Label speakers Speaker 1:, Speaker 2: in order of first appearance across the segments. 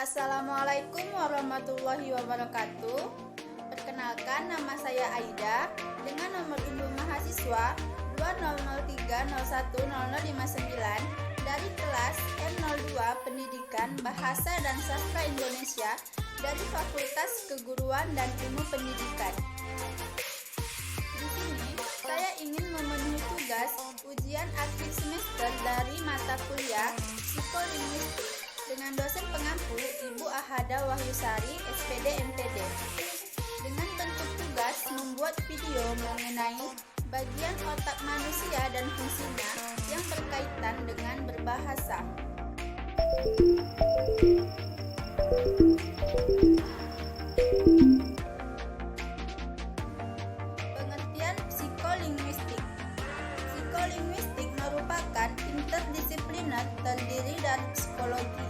Speaker 1: Assalamualaikum warahmatullahi wabarakatuh. Perkenalkan, nama saya Aida dengan nomor induk mahasiswa 2003010059 dari kelas M02 Pendidikan Bahasa dan Sastra Indonesia dari Fakultas Keguruan dan Ilmu Pendidikan. Di sini saya ingin memenuhi tugas ujian akhir semester dari mata kuliah Psikolinguistik dengan dosen pengampu Ibu Ahada Wahyusari, SPD MPD. Dengan bentuk tugas membuat video mengenai bagian otak manusia dan fungsinya yang berkaitan dengan berbahasa. Pengertian psikolinguistik. Psikolinguistik merupakan interdisipliner terdiri dari psikologi,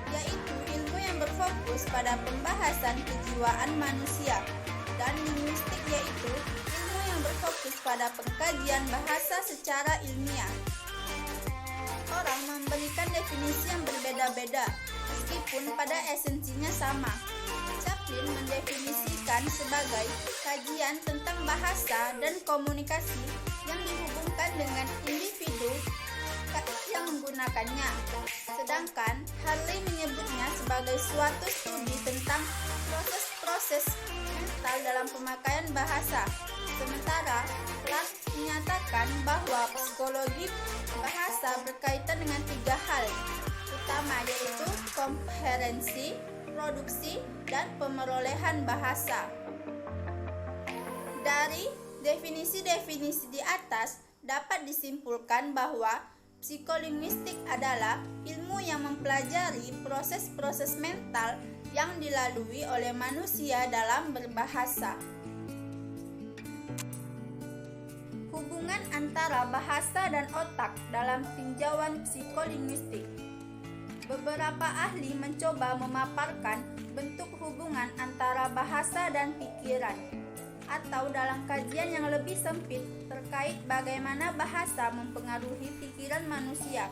Speaker 1: yaitu ilmu yang berfokus pada pembahasan kejiwaan manusia, dan linguistik yaitu ilmu yang berfokus pada pengkajian bahasa secara ilmiah. Orang memberikan definisi yang berbeda-beda, meskipun pada esensinya sama. Chaplin mendefinisikan sebagai kajian tentang bahasa dan komunikasi yang dihubungkan dengan individu yang menggunakannya. Sedangkan Harley menyebutnya sebagai suatu studi tentang proses-proses mental dalam pemakaian bahasa. Sementara Clark menyatakan bahwa psikologi bahasa berkaitan dengan tiga hal utama, yaitu komprehensi, produksi, dan pemerolehan bahasa. Dari definisi-definisi di atas dapat disimpulkan bahwa psikolinguistik adalah ilmu yang mempelajari proses-proses mental yang dilalui oleh manusia dalam berbahasa. Hubungan antara bahasa dan otak dalam tinjauan psikolinguistik. Beberapa ahli mencoba memaparkan bentuk hubungan antara bahasa dan pikiran, atau dalam kajian yang lebih sempit terkait bagaimana bahasa mempengaruhi pikiran manusia.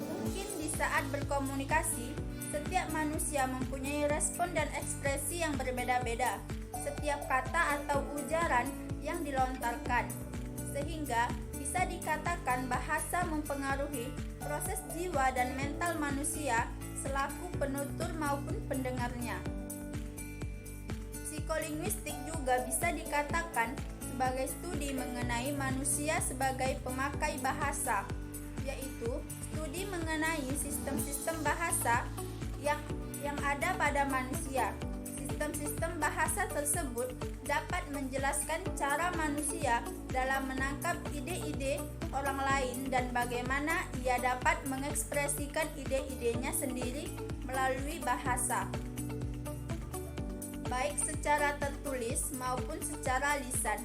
Speaker 1: Mungkin di saat berkomunikasi, setiap manusia mempunyai respon dan ekspresi yang berbeda-beda setiap kata atau ujaran yang dilontarkan, sehingga bisa dikatakan bahasa mempengaruhi proses jiwa dan mental manusia selaku penutur maupun pendengarnya. Psikolinguistik juga bisa dikatakan sebagai studi mengenai manusia sebagai pemakai bahasa, yaitu studi mengenai sistem-sistem bahasa yang ada pada manusia. Sistem-sistem bahasa tersebut dapat menjelaskan cara manusia dalam menangkap ide-ide orang lain dan bagaimana ia dapat mengekspresikan ide-idenya sendiri melalui bahasa, baik secara tertulis maupun secara lisan.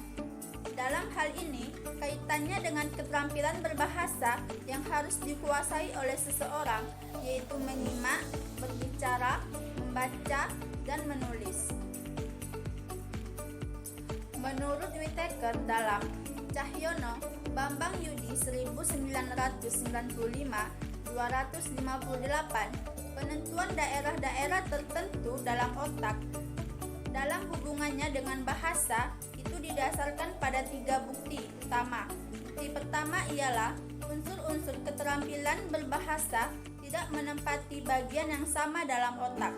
Speaker 1: Dalam hal ini, kaitannya dengan keterampilan berbahasa yang harus dikuasai oleh seseorang, yaitu menyimak, berbicara, membaca, dan menulis. Menurut Whittaker dalam Cahyono, Bambang Yudi 1995-258, penentuan daerah-daerah tertentu dalam otak dalam hubungannya dengan bahasa itu didasarkan pada tiga bukti utama. Bukti pertama ialah unsur-unsur keterampilan berbahasa tidak menempati bagian yang sama dalam otak.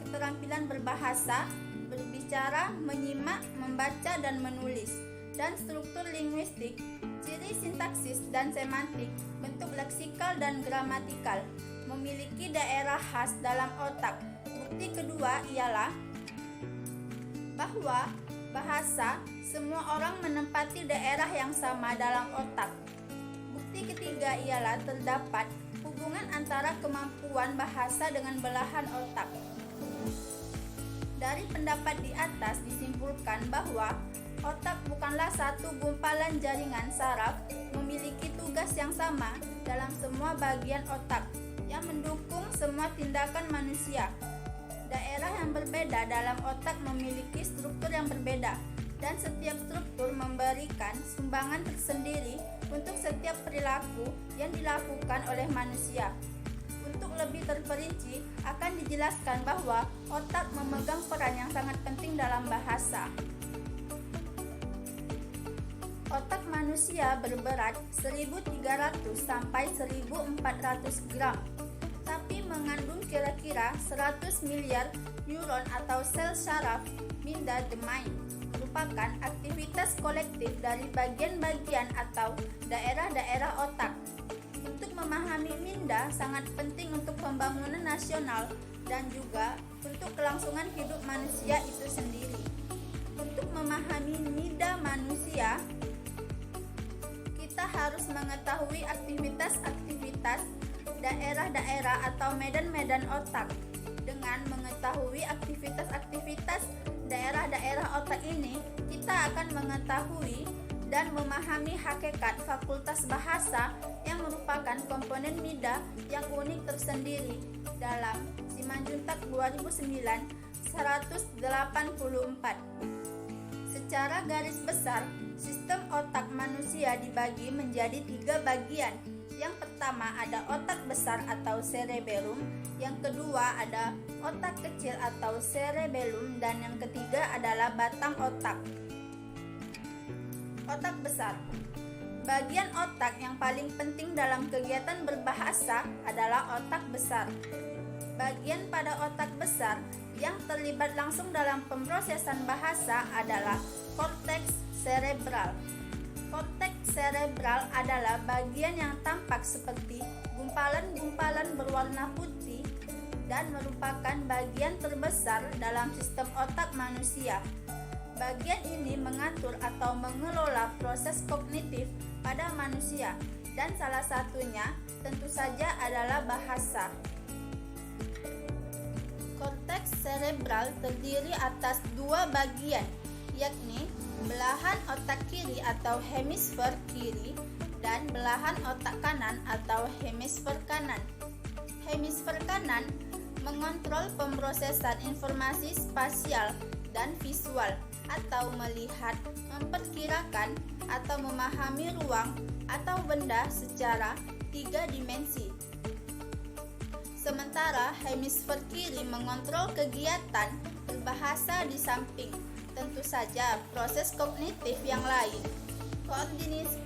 Speaker 1: Keterampilan berbahasa, berbicara, menyimak, membaca, dan menulis. Dan struktur linguistik, ciri sintaksis dan semantik, bentuk leksikal dan gramatikal, memiliki daerah khas dalam otak. Bukti kedua ialah bahwa bahasa semua orang menempati daerah yang sama dalam otak. Bukti ketiga ialah terdapat hubungan antara kemampuan bahasa dengan belahan otak. Dari pendapat di atas disimpulkan bahwa otak bukanlah satu gumpalan jaringan saraf memiliki tugas yang sama dalam semua bagian otak yang mendukung semua tindakan manusia. Daerah yang berbeda dalam otak memiliki struktur yang berbeda, dan setiap struktur memberikan sumbangan tersendiri untuk setiap perilaku yang dilakukan oleh manusia. Untuk lebih terperinci, akan dijelaskan bahwa otak memegang peran yang sangat penting dalam bahasa. Otak manusia berberat 1.300 sampai 1.400 gram, tapi mengandung kira-kira 100 miliar neuron atau sel saraf. Minda the mind merupakan aktivitas kolektif dari bagian-bagian atau daerah-daerah otak. Untuk memahami minda sangat penting untuk pembangunan nasional dan juga untuk kelangsungan hidup manusia itu sendiri. Untuk memahami minda manusia, kita harus mengetahui aktivitas-aktivitas daerah-daerah atau medan-medan otak. Dengan mengetahui aktivitas-aktivitas daerah-daerah otak ini, kita akan mengetahui dan memahami hakikat fakultas bahasa yang merupakan komponen minda yang unik tersendiri dalam Simanjuntak 2009-184. Secara garis besar, sistem otak manusia dibagi menjadi 3 bagian. Yang pertama ada otak besar atau cerebellum, yang kedua ada otak kecil atau cerebellum, dan yang ketiga adalah batang otak. Otak besar. Bagian otak yang paling penting dalam kegiatan berbahasa adalah otak besar. Bagian pada otak besar yang terlibat langsung dalam pemrosesan bahasa adalah korteks cerebral. Korteks cerebral adalah bagian yang tampak seperti gumpalan-gumpalan berwarna putih dan merupakan bagian terbesar dalam sistem otak manusia. Bagian ini mengatur atau mengelola proses kognitif pada manusia, dan salah satunya tentu saja adalah bahasa. Korteks cerebral terdiri atas 2 bagian, yakni belahan otak kiri atau hemisfer kiri dan belahan otak kanan atau hemisfer kanan. Hemisfer kanan mengontrol pemrosesan informasi spasial dan visual, atau melihat, memperkirakan, atau memahami ruang atau benda secara 3 dimensi. Sementara hemisfer kiri mengontrol kegiatan berbahasa di samping, tentu saja proses kognitif yang lain.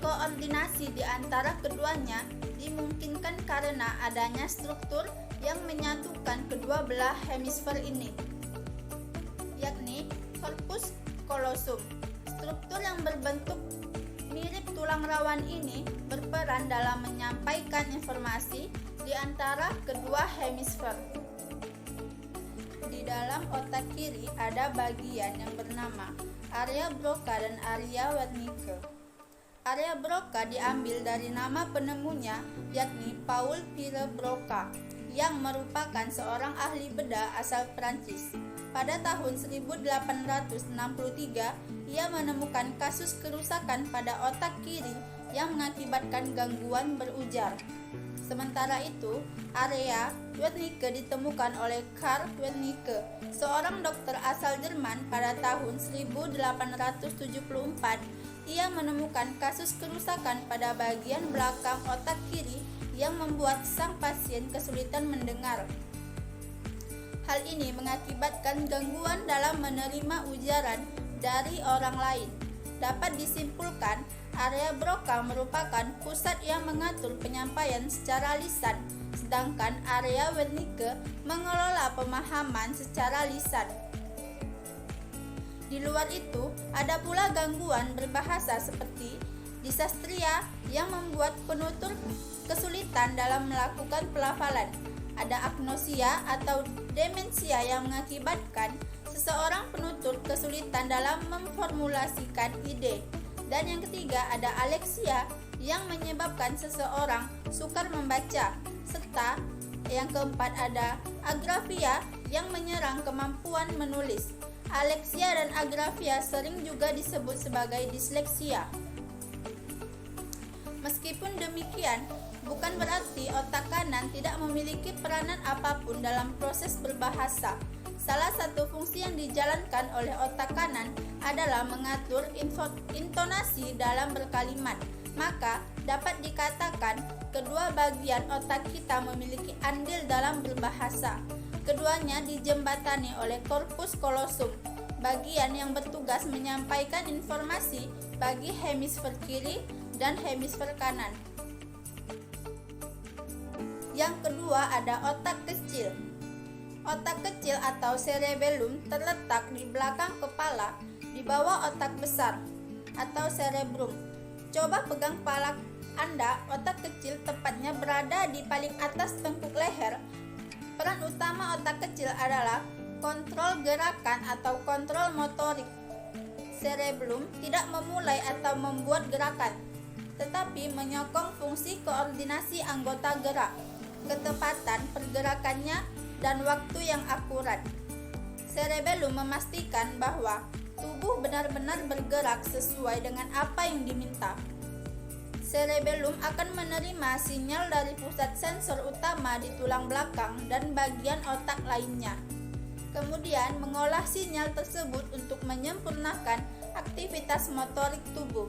Speaker 1: Koordinasi di antara keduanya dimungkinkan karena adanya struktur yang menyatukan kedua belah hemisfer ini, yakni corpus callosum. Struktur yang berbentuk mirip tulang rawan ini berperan dalam menyampaikan informasi di antara kedua hemisfer. Di dalam otak kiri ada bagian yang bernama area Broca dan area Wernicke. Area Broca diambil dari nama penemunya, yakni Paul Pierre Broca, yang merupakan seorang ahli bedah asal Prancis. Pada tahun 1863, ia menemukan kasus kerusakan pada otak kiri yang mengakibatkan gangguan berujar. Sementara itu, area Wernicke ditemukan oleh Karl Wernicke, seorang dokter asal Jerman pada tahun 1874. Ia menemukan kasus kerusakan pada bagian belakang otak kiri yang membuat sang pasien kesulitan mendengar. Hal ini mengakibatkan gangguan dalam menerima ujaran dari orang lain. Dapat disimpulkan, area Broca merupakan pusat yang mengatur penyampaian secara lisan, sedangkan area Wernicke mengelola pemahaman secara lisan. Di luar itu, ada pula gangguan berbahasa seperti dysarthria yang membuat penutur kesulitan dalam melakukan pelafalan. Ada agnosia atau demensia yang mengakibatkan seseorang penutur kesulitan dalam memformulasikan ide. Dan yang ketiga ada aleksia yang menyebabkan seseorang sukar membaca. Serta yang keempat ada agrafia yang menyerang kemampuan menulis. Aleksia dan agrafia sering juga disebut sebagai disleksia. Meskipun demikian, bukan berarti otak kanan tidak memiliki peranan apapun dalam proses berbahasa. Salah satu fungsi yang dijalankan oleh otak kanan adalah mengatur intonasi dalam berkalimat. maka dapat dikatakan kedua bagian otak kita memiliki andil dalam berbahasa. Keduanya dijembatani oleh korpus kolosum, bagian yang bertugas menyampaikan informasi bagi hemisfer kiri dan hemisfer kanan. Yang kedua ada otak kecil. Otak kecil atau cerebellum terletak di belakang kepala di bawah otak besar atau cerebrum. Coba pegang kepala Anda, otak kecil tepatnya berada di paling atas tengkuk leher. Peran utama otak kecil adalah kontrol gerakan atau kontrol motorik. Cerebellum tidak memulai atau membuat gerakan, tetapi menyokong fungsi koordinasi anggota gerak, ketepatan pergerakannya, dan waktu yang akurat. Cerebellum memastikan bahwa tubuh benar-benar bergerak sesuai dengan apa yang diminta. Cerebellum akan menerima sinyal dari pusat sensor utama di tulang belakang dan bagian otak lainnya. Kemudian mengolah sinyal tersebut untuk menyempurnakan aktivitas motorik tubuh.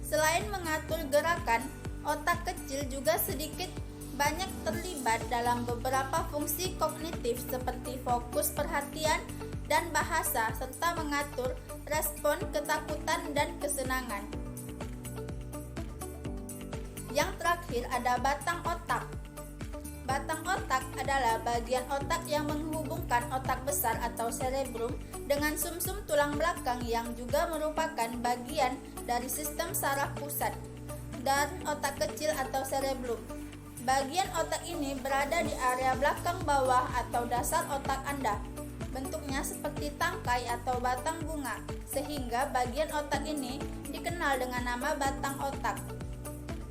Speaker 1: Selain mengatur gerakan, otak kecil juga sedikit banyak terlibat dalam beberapa fungsi kognitif seperti fokus perhatian dan bahasa, serta mengatur respon ketakutan dan kesenangan. Yang terakhir ada batang otak. Batang otak adalah bagian otak yang menghubungkan otak besar atau cerebrum dengan sumsum tulang belakang yang juga merupakan bagian dari sistem saraf pusat dan otak kecil atau cerebellum. Bagian otak ini berada di area belakang bawah atau dasar otak Anda. Bentuknya seperti tangkai atau batang bunga, sehingga bagian otak ini dikenal dengan nama batang otak.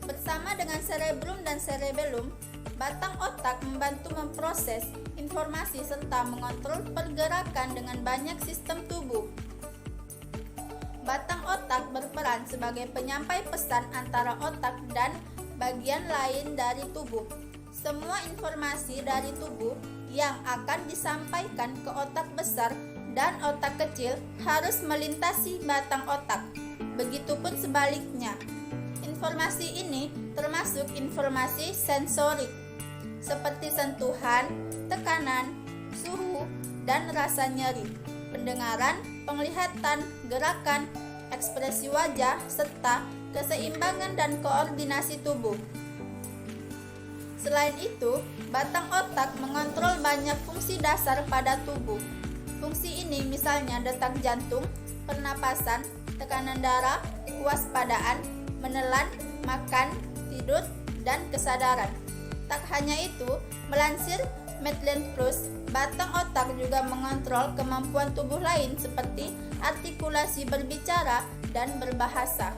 Speaker 1: Bersama dengan cerebrum dan cerebellum, batang otak membantu memproses informasi serta mengontrol pergerakan dengan banyak sistem tubuh. Batang otak berperan sebagai penyampai pesan antara otak dan bagian lain dari tubuh. Semua informasi dari tubuh yang akan disampaikan ke otak besar dan otak kecil harus melintasi batang otak. Begitupun sebaliknya. Informasi ini termasuk informasi sensorik, seperti sentuhan, tekanan, suhu, dan rasa nyeri, pendengaran, penglihatan, gerakan, ekspresi wajah, serta keseimbangan dan koordinasi tubuh. Selain itu, batang otak mengontrol banyak fungsi dasar pada tubuh. Fungsi ini misalnya detak jantung, pernapasan, tekanan darah, kewaspadaan, menelan, makan, tidur, dan kesadaran. Tak hanya itu, melansir Maitland Plus, batang otak juga mengontrol kemampuan tubuh lain seperti artikulasi berbicara dan berbahasa.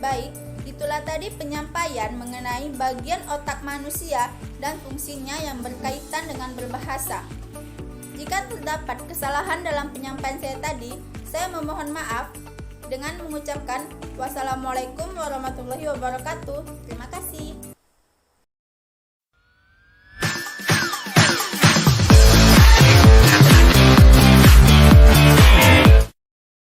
Speaker 1: Baik, itulah tadi penyampaian mengenai bagian otak manusia dan fungsinya yang berkaitan dengan berbahasa. Jika terdapat kesalahan dalam penyampaian saya tadi, saya memohon maaf dengan mengucapkan wassalamualaikum warahmatullahi wabarakatuh. Terima kasih.